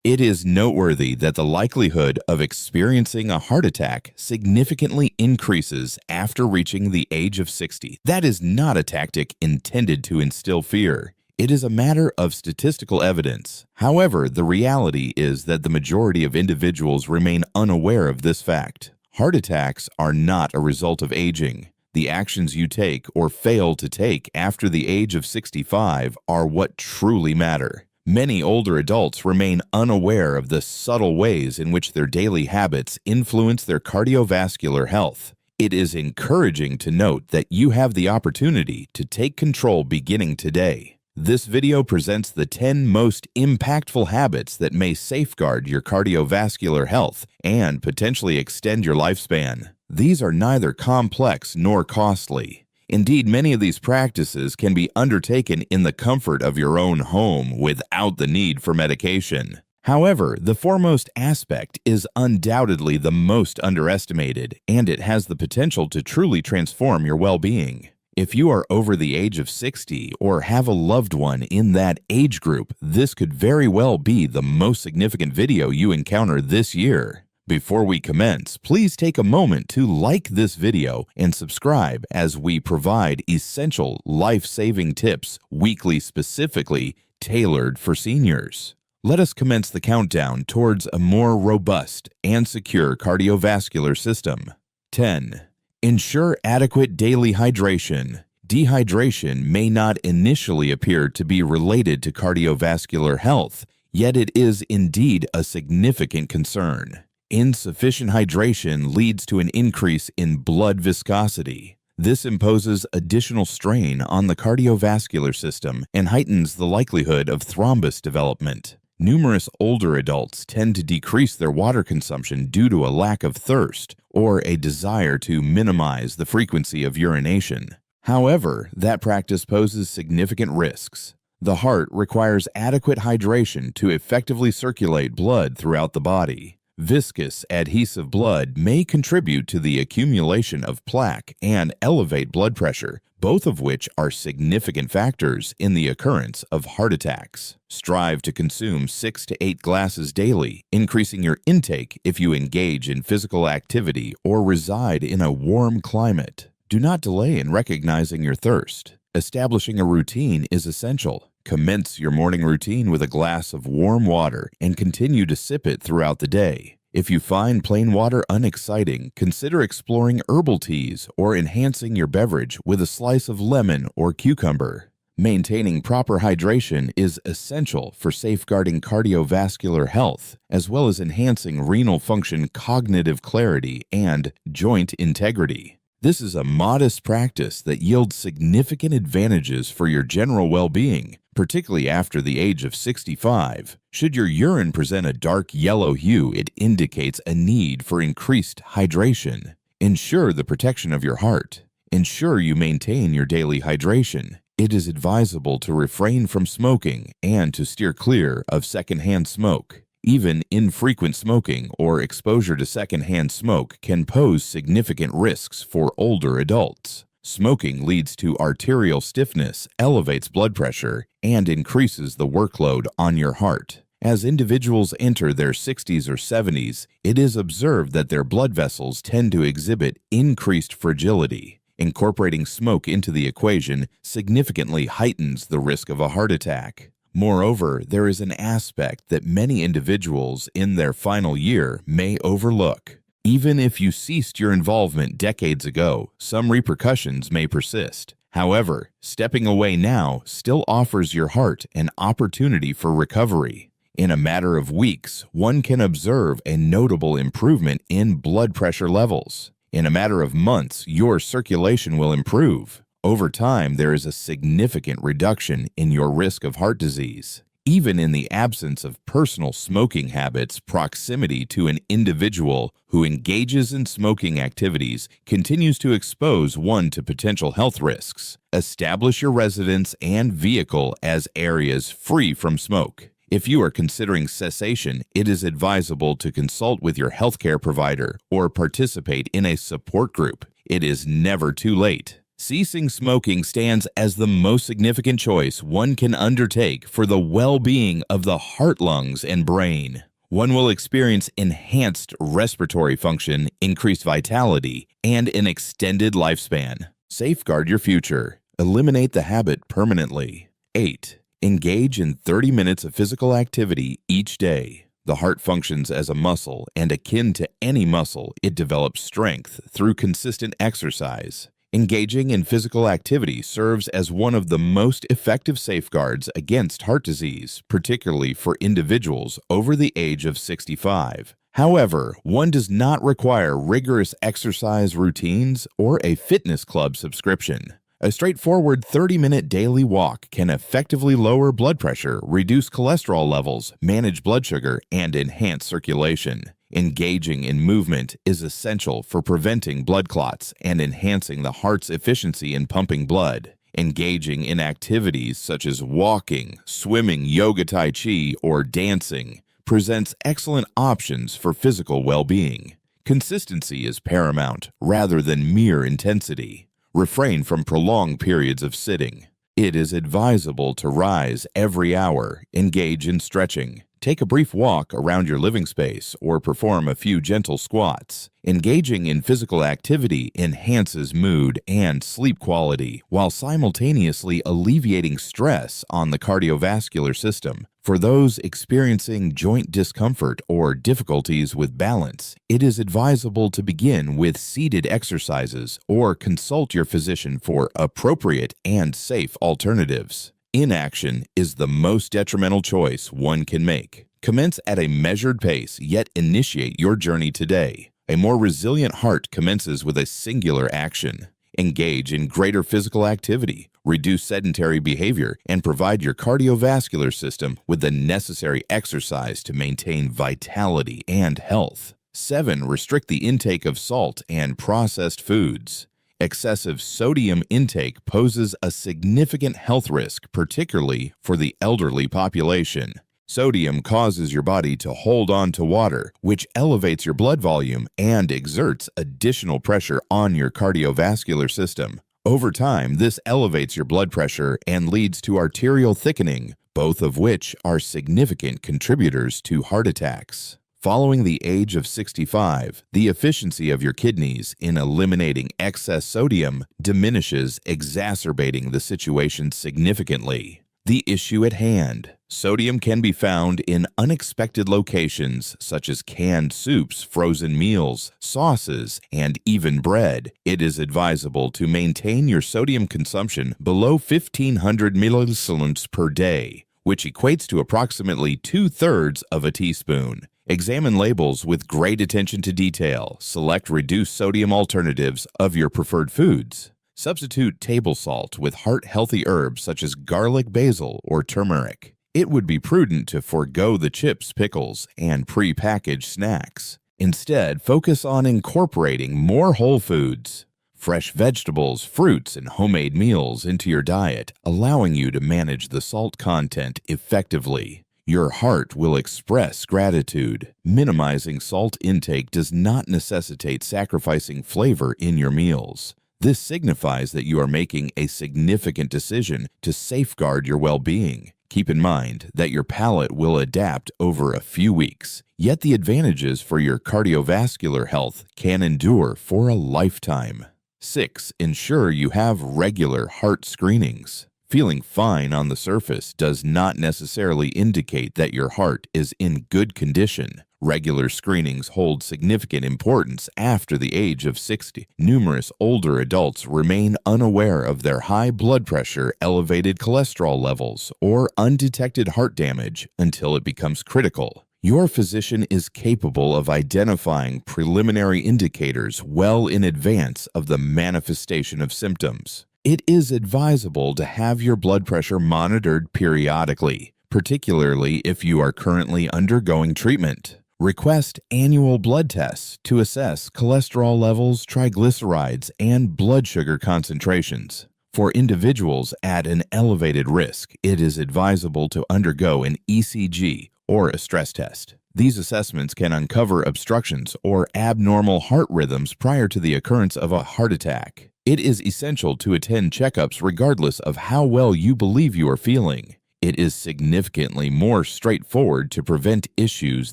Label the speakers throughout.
Speaker 1: It is noteworthy that the likelihood of experiencing a heart attack significantly increases after reaching the age of 60. That is not a tactic intended to instill fear. It is a matter of statistical evidence. However, the reality is that the majority of individuals remain unaware of this fact. Heart attacks are not a result of aging. The actions you take or fail to take after the age of 65 are what truly matter. Many older adults remain unaware of the subtle ways in which their daily habits influence their cardiovascular health. It is encouraging to note that you have the opportunity to take control beginning today. This video presents the 10 most impactful habits that may safeguard your cardiovascular health and potentially extend your lifespan. These are neither complex nor costly. Indeed, many of these practices can be undertaken in the comfort of your own home without the need for medication. However, the foremost aspect is undoubtedly the most underestimated, and it has the potential to truly transform your well-being. If you are over the age of 60 or have a loved one in that age group, this could very well be the most significant video you encounter this year. Before we commence, please take a moment to like this video and subscribe as we provide essential life-saving tips weekly specifically tailored for seniors. Let us commence the countdown towards a more robust and secure cardiovascular system. 10. Ensure adequate daily hydration. Dehydration may not initially appear to be related to cardiovascular health, yet it is indeed a significant concern. Insufficient hydration leads to an increase in blood viscosity. This imposes additional strain on the cardiovascular system and heightens the likelihood of thrombus development. Numerous older adults tend to decrease their water consumption due to a lack of thirst or a desire to minimize the frequency of urination. However, that practice poses significant risks. The heart requires adequate hydration to effectively circulate blood throughout the body. Viscous, adhesive blood may contribute to the accumulation of plaque and elevate blood pressure, both of which are significant factors in the occurrence of heart attacks. Strive to consume 6 to 8 glasses daily, increasing your intake if you engage in physical activity or reside in a warm climate. Do not delay in recognizing your thirst. Establishing a routine is essential. Commence your morning routine with a glass of warm water and continue to sip it throughout the day. If you find plain water unexciting, consider exploring herbal teas or enhancing your beverage with a slice of lemon or cucumber. Maintaining proper hydration is essential for safeguarding cardiovascular health, as well as enhancing renal function, cognitive clarity, and joint integrity. This is a modest practice that yields significant advantages for your general well-being, particularly after the age of 65. Should your urine present a dark yellow hue, it indicates a need for increased hydration. Ensure the protection of your heart. Ensure you maintain your daily hydration. It is advisable to refrain from smoking and to steer clear of secondhand smoke. Even infrequent smoking or exposure to secondhand smoke can pose significant risks for older adults. Smoking leads to arterial stiffness, elevates blood pressure, and increases the workload on your heart. As individuals enter their 60s or 70s, it is observed that their blood vessels tend to exhibit increased fragility. Incorporating smoke into the equation significantly heightens the risk of a heart attack. Moreover, there is an aspect that many individuals in their final year may overlook. Even if you ceased your involvement decades ago, some repercussions may persist. However, stepping away now still offers your heart an opportunity for recovery. In a matter of weeks, one can observe a notable improvement in blood pressure levels. In a matter of months, your circulation will improve. Over time, there is a significant reduction in your risk of heart disease. Even in the absence of personal smoking habits, proximity to an individual who engages in smoking activities continues to expose one to potential health risks. Establish your residence and vehicle as areas free from smoke. If you are considering cessation, it is advisable to consult with your healthcare provider or participate in a support group. It is never too late. Ceasing smoking stands as the most significant choice one can undertake for the well-being of the heart, lungs, and brain. One will experience enhanced respiratory function, increased vitality, and an extended lifespan. Safeguard your future. Eliminate the habit permanently. 8. Engage in 30 minutes of physical activity each day. The heart functions as a muscle, and akin to any muscle, it develops strength through consistent exercise. Engaging in physical activity serves as one of the most effective safeguards against heart disease, particularly for individuals over the age of 65. However, one does not require rigorous exercise routines or a fitness club subscription. A straightforward 30-minute daily walk can effectively lower blood pressure, reduce cholesterol levels, manage blood sugar, and enhance circulation. Engaging in movement is essential for preventing blood clots and enhancing the heart's efficiency in pumping blood. Engaging in activities such as walking, swimming, yoga, tai chi, or dancing presents excellent options for physical well-being. Consistency is paramount rather than mere intensity. Refrain from prolonged periods of sitting. It is advisable to rise every hour, engage in stretching, take a brief walk around your living space, or perform a few gentle squats. Engaging in physical activity enhances mood and sleep quality while simultaneously alleviating stress on the cardiovascular system. For those experiencing joint discomfort or difficulties with balance, it is advisable to begin with seated exercises or consult your physician for appropriate and safe alternatives. Inaction is the most detrimental choice one can make. Commence at a measured pace, yet initiate your journey today. A more resilient heart commences with a singular action. Engage in greater physical activity, reduce sedentary behavior, and provide your cardiovascular system with the necessary exercise to maintain vitality and health. 7. Restrict the intake of salt and processed foods. Excessive sodium intake poses a significant health risk, particularly for the elderly population. Sodium causes your body to hold on to water, which elevates your blood volume and exerts additional pressure on your cardiovascular system. Over time, this elevates your blood pressure and leads to arterial thickening, both of which are significant contributors to heart attacks. Following the age of 65, the efficiency of your kidneys in eliminating excess sodium diminishes, exacerbating the situation significantly. The issue at hand. Sodium can be found in unexpected locations such as canned soups, frozen meals, sauces, and even bread. It is advisable to maintain your sodium consumption below 1,500 milliliters per day, which equates to approximately 2/3 of a teaspoon. Examine labels with great attention to detail. Select reduced sodium alternatives of your preferred foods. Substitute table salt with heart-healthy herbs such as garlic, basil, or turmeric. It would be prudent to forego the chips, pickles, and pre-packaged snacks. Instead, focus on incorporating more whole foods, fresh vegetables, fruits, and homemade meals into your diet, allowing you to manage the salt content effectively. Your heart will express gratitude. Minimizing salt intake does not necessitate sacrificing flavor in your meals. This signifies that you are making a significant decision to safeguard your well-being. Keep in mind that your palate will adapt over a few weeks, yet the advantages for your cardiovascular health can endure for a lifetime. 6. Ensure you have regular heart screenings. Feeling fine on the surface does not necessarily indicate that your heart is in good condition. Regular screenings hold significant importance after the age of 60. Numerous older adults remain unaware of their high blood pressure, elevated cholesterol levels, or undetected heart damage until it becomes critical. Your physician is capable of identifying preliminary indicators well in advance of the manifestation of symptoms. It is advisable to have your blood pressure monitored periodically, particularly if you are currently undergoing treatment. Request annual blood tests to assess cholesterol levels, triglycerides, and blood sugar concentrations. For individuals at an elevated risk, it is advisable to undergo an ECG or a stress test. These assessments can uncover obstructions or abnormal heart rhythms prior to the occurrence of a heart attack. It is essential to attend checkups regardless of how well you believe you are feeling. It is significantly more straightforward to prevent issues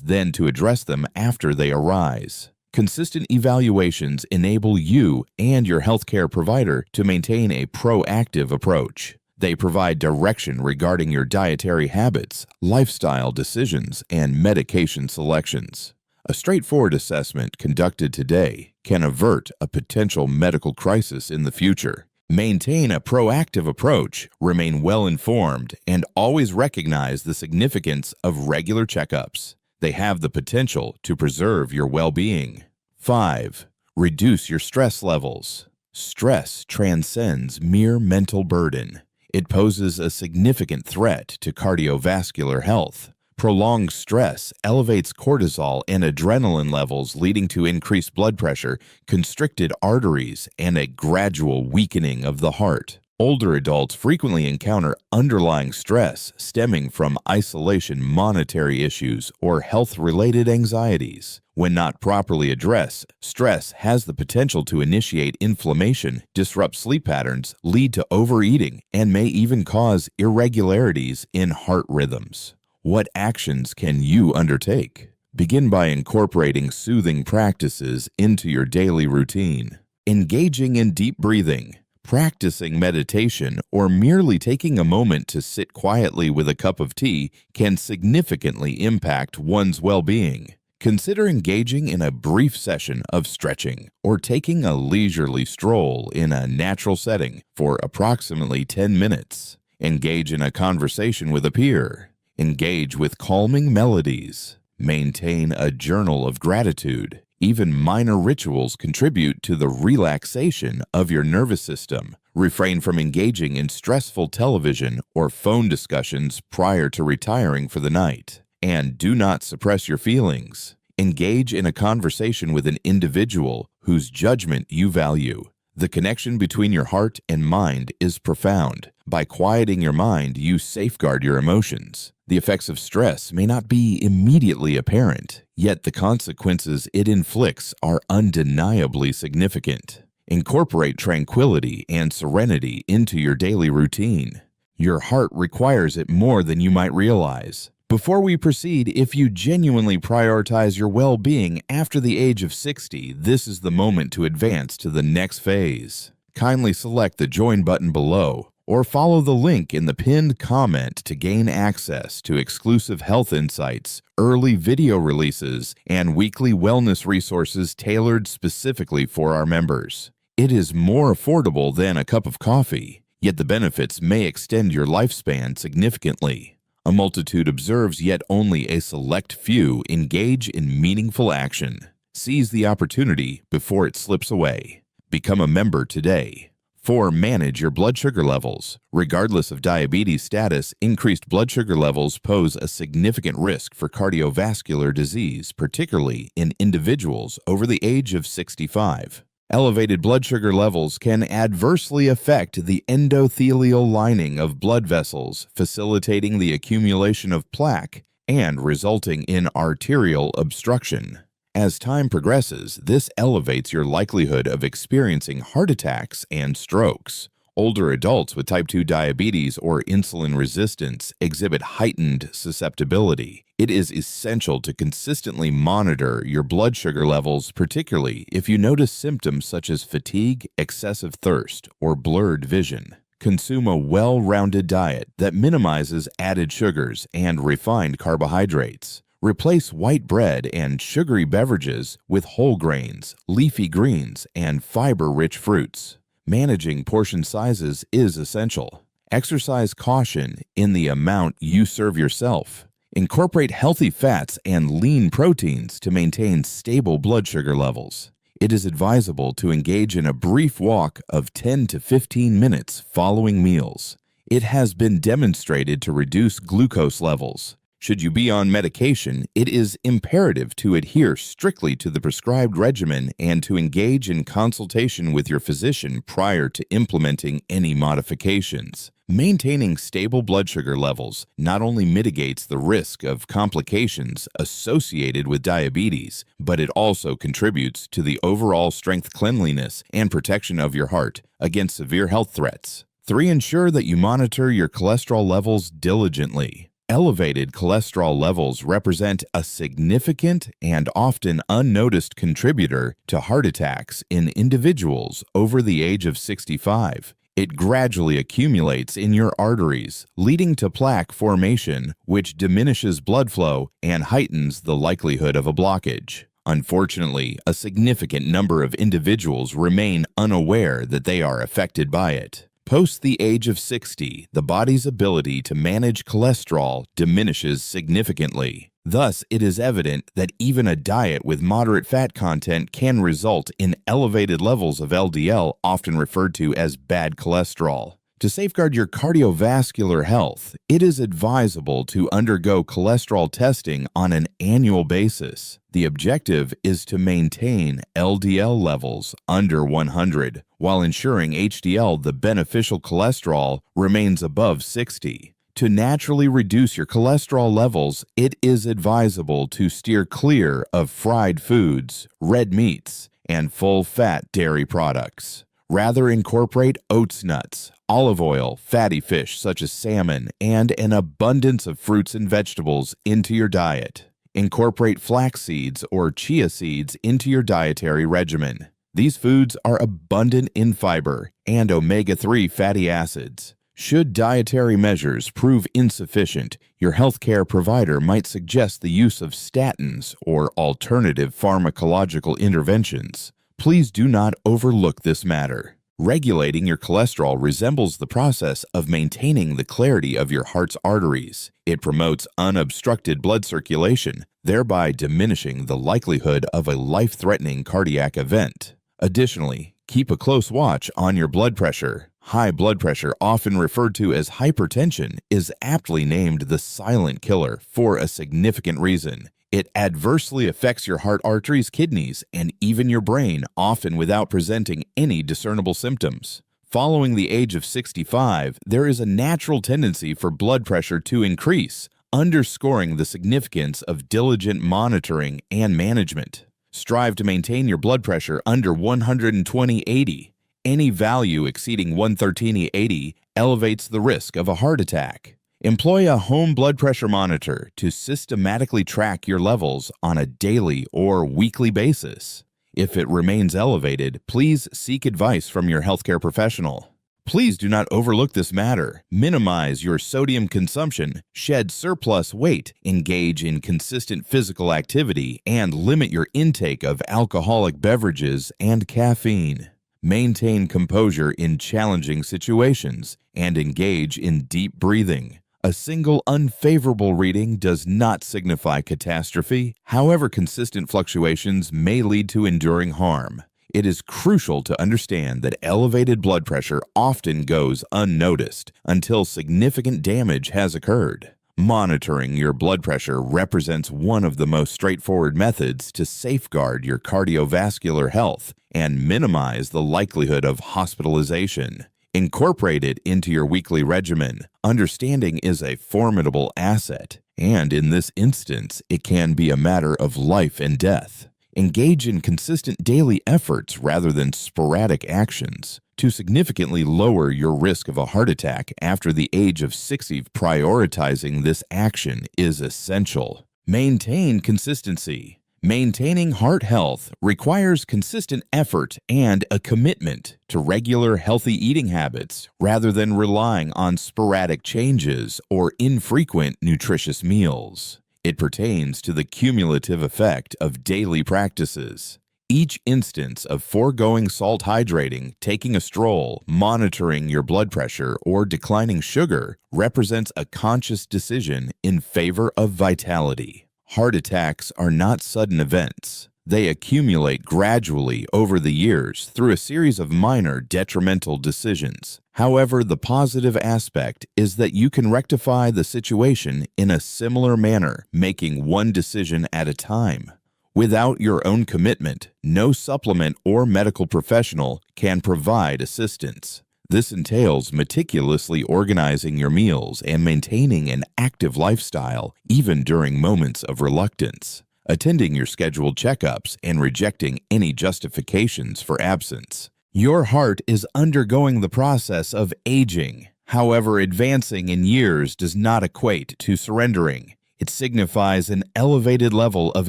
Speaker 1: than to address them after they arise. Consistent evaluations enable you and your healthcare provider to maintain a proactive approach. They provide direction regarding your dietary habits, lifestyle decisions, and medication selections. A straightforward assessment conducted today can avert a potential medical crisis in the future. Maintain a proactive approach, remain well-informed, and always recognize the significance of regular checkups. They have the potential to preserve your well-being. 5. Reduce your stress levels. Stress transcends mere mental burden. It poses a significant threat to cardiovascular health. Prolonged stress elevates cortisol and adrenaline levels, leading to increased blood pressure, constricted arteries, and a gradual weakening of the heart. Older adults frequently encounter underlying stress stemming from isolation, monetary issues, or health-related anxieties. When not properly addressed, stress has the potential to initiate inflammation, disrupt sleep patterns, lead to overeating, and may even cause irregularities in heart rhythms. What actions can you undertake? Begin by incorporating soothing practices into your daily routine. Engaging in deep breathing, practicing meditation, or merely taking a moment to sit quietly with a cup of tea can significantly impact one's well-being. Consider engaging in a brief session of stretching or taking a leisurely stroll in a natural setting for approximately 10 minutes. Engage in a conversation with a peer. Engage with calming melodies. Maintain a journal of gratitude. Even minor rituals contribute to the relaxation of your nervous system. Refrain from engaging in stressful television or phone discussions prior to retiring for the night. And do not suppress your feelings. Engage in a conversation with an individual whose judgment you value. The connection between your heart and mind is profound. By quieting your mind, you safeguard your emotions. The effects of stress may not be immediately apparent, yet the consequences it inflicts are undeniably significant. Incorporate tranquility and serenity into your daily routine. Your heart requires it more than you might realize. Before we proceed, if you genuinely prioritize your well-being after the age of 60, this is the moment to advance to the next phase. Kindly select the Join button below or follow the link in the pinned comment to gain access to exclusive health insights, early video releases, and weekly wellness resources tailored specifically for our members. It is more affordable than a cup of coffee, yet the benefits may extend your lifespan significantly. A multitude observes, yet only a select few engage in meaningful action. Seize the opportunity before it slips away. Become a member today. 4. Manage your blood sugar levels. Regardless of diabetes status, increased blood sugar levels pose a significant risk for cardiovascular disease, particularly in individuals over the age of 65. Elevated blood sugar levels can adversely affect the endothelial lining of blood vessels, facilitating the accumulation of plaque and resulting in arterial obstruction. As time progresses, this elevates your likelihood of experiencing heart attacks and strokes. Older adults with type 2 diabetes or insulin resistance exhibit heightened susceptibility. It is essential to consistently monitor your blood sugar levels, particularly if you notice symptoms such as fatigue, excessive thirst, or blurred vision. Consume a well-rounded diet that minimizes added sugars and refined carbohydrates. Replace white bread and sugary beverages with whole grains, leafy greens, and fiber-rich fruits. Managing portion sizes is essential. Exercise caution in the amount you serve yourself. Incorporate healthy fats and lean proteins to maintain stable blood sugar levels. It is advisable to engage in a brief walk of 10 to 15 minutes following meals. It has been demonstrated to reduce glucose levels, Should you be on medication, it is imperative to adhere strictly to the prescribed regimen and to engage in consultation with your physician prior to implementing any modifications. Maintaining stable blood sugar levels not only mitigates the risk of complications associated with diabetes, but it also contributes to the overall strength, cleanliness, and protection of your heart against severe health threats. 3. Ensure that you monitor your cholesterol levels diligently. Elevated cholesterol levels represent a significant and often unnoticed contributor to heart attacks in individuals over the age of 65. It gradually accumulates in your arteries, leading to plaque formation, which diminishes blood flow and heightens the likelihood of a blockage. Unfortunately, a significant number of individuals remain unaware that they are affected by it. Post the age of 60, the body's ability to manage cholesterol diminishes significantly. Thus, it is evident that even a diet with moderate fat content can result in elevated levels of LDL, often referred to as bad cholesterol. To safeguard your cardiovascular health, it is advisable to undergo cholesterol testing on an annual basis. The objective is to maintain LDL levels under 100, while ensuring HDL, the beneficial cholesterol, remains above 60. To naturally reduce your cholesterol levels, it is advisable to steer clear of fried foods, red meats, and full-fat dairy products. Rather, incorporate oats nuts, olive oil, fatty fish such as salmon, and an abundance of fruits and vegetables into your diet. Incorporate flax seeds or chia seeds into your dietary regimen. These foods are abundant in fiber and omega-3 fatty acids. Should dietary measures prove insufficient, your healthcare provider might suggest the use of statins or alternative pharmacological interventions. Please do not overlook this matter. Regulating your cholesterol resembles the process of maintaining the clarity of your heart's arteries. It promotes unobstructed blood circulation, thereby diminishing the likelihood of a life-threatening cardiac event. Additionally, keep a close watch on your blood pressure. High blood pressure, often referred to as hypertension, is aptly named the silent killer for a significant reason. It adversely affects your heart arteries, kidneys, and even your brain, often without presenting any discernible symptoms. Following the age of 65, there is a natural tendency for blood pressure to increase, underscoring the significance of diligent monitoring and management. Strive to maintain your blood pressure under 120/80. Any value exceeding 113/80 elevates the risk of a heart attack. Employ a home blood pressure monitor to systematically track your levels on a daily or weekly basis. If it remains elevated, please seek advice from your healthcare professional. Please do not overlook this matter. Minimize your sodium consumption, shed surplus weight, engage in consistent physical activity, and limit your intake of alcoholic beverages and caffeine. Maintain composure in challenging situations and engage in deep breathing. A single unfavorable reading does not signify catastrophe. However, consistent fluctuations may lead to enduring harm. It is crucial to understand that elevated blood pressure often goes unnoticed until significant damage has occurred. Monitoring your blood pressure represents one of the most straightforward methods to safeguard your cardiovascular health and minimize the likelihood of hospitalization. Incorporate it into your weekly regimen. Understanding is a formidable asset, and in this instance, it can be a matter of life and death. Engage in consistent daily efforts rather than sporadic actions to significantly lower your risk of a heart attack after the age of 60. Prioritizing this action is essential. Maintain consistency. Maintaining heart health requires consistent effort and a commitment to regular healthy eating habits rather than relying on sporadic changes or infrequent nutritious meals. It pertains to the cumulative effect of daily practices. Each instance of foregoing salt hydrating, taking a stroll, monitoring your blood pressure, or declining sugar represents a conscious decision in favor of vitality. Heart attacks are not sudden events. They accumulate gradually over the years through a series of minor detrimental decisions. However, the positive aspect is that you can rectify the situation in a similar manner, making one decision at a time. Without your own commitment, no supplement or medical professional can provide assistance. This entails meticulously organizing your meals and maintaining an active lifestyle, even during moments of reluctance, attending your scheduled checkups and rejecting any justifications for absence. Your heart is undergoing the process of aging. However, advancing in years does not equate to surrendering. It signifies an elevated level of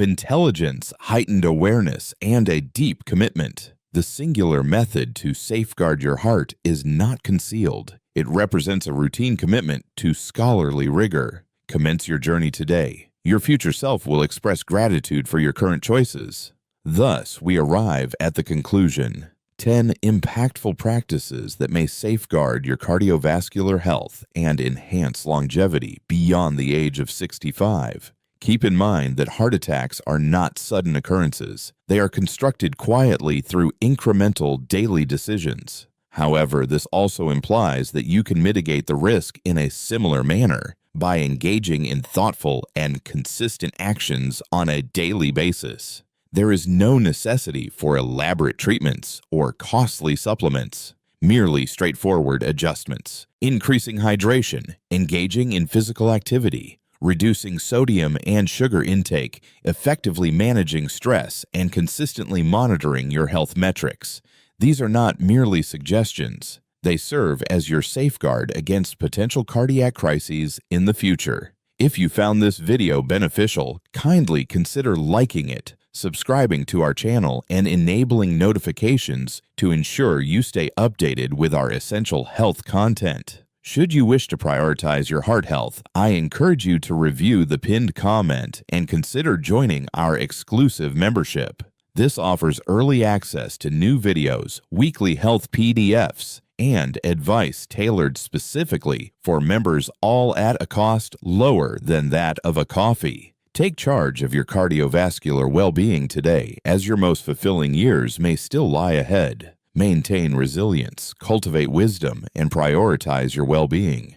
Speaker 1: intelligence, heightened awareness, and a deep commitment. The singular method to safeguard your heart is not concealed. It represents a routine commitment to scholarly rigor. Commence your journey today. Your future self will express gratitude for your current choices. Thus, we arrive at the conclusion. 10 impactful practices that may safeguard your cardiovascular health and enhance longevity beyond the age of 65. Keep in mind that heart attacks are not sudden occurrences. They are constructed quietly through incremental daily decisions. However, this also implies that you can mitigate the risk in a similar manner by engaging in thoughtful and consistent actions on a daily basis. There is no necessity for elaborate treatments or costly supplements, merely straightforward adjustments, increasing hydration, engaging in physical activity, reducing sodium and sugar intake, effectively managing stress, and consistently monitoring your health metrics. These are not merely suggestions. They serve as your safeguard against potential cardiac crises in the future. If you found this video beneficial, kindly consider liking it, subscribing to our channel, and enabling notifications to ensure you stay updated with our essential health content. Should you wish to prioritize your heart health, I encourage you to review the pinned comment and consider joining our exclusive membership. This offers early access to new videos, weekly health PDFs, and advice tailored specifically for members, all at a cost lower than that of a coffee. Take charge of your cardiovascular well-being today, as your most fulfilling years may still lie ahead. Maintain resilience, cultivate wisdom, and prioritize your well-being.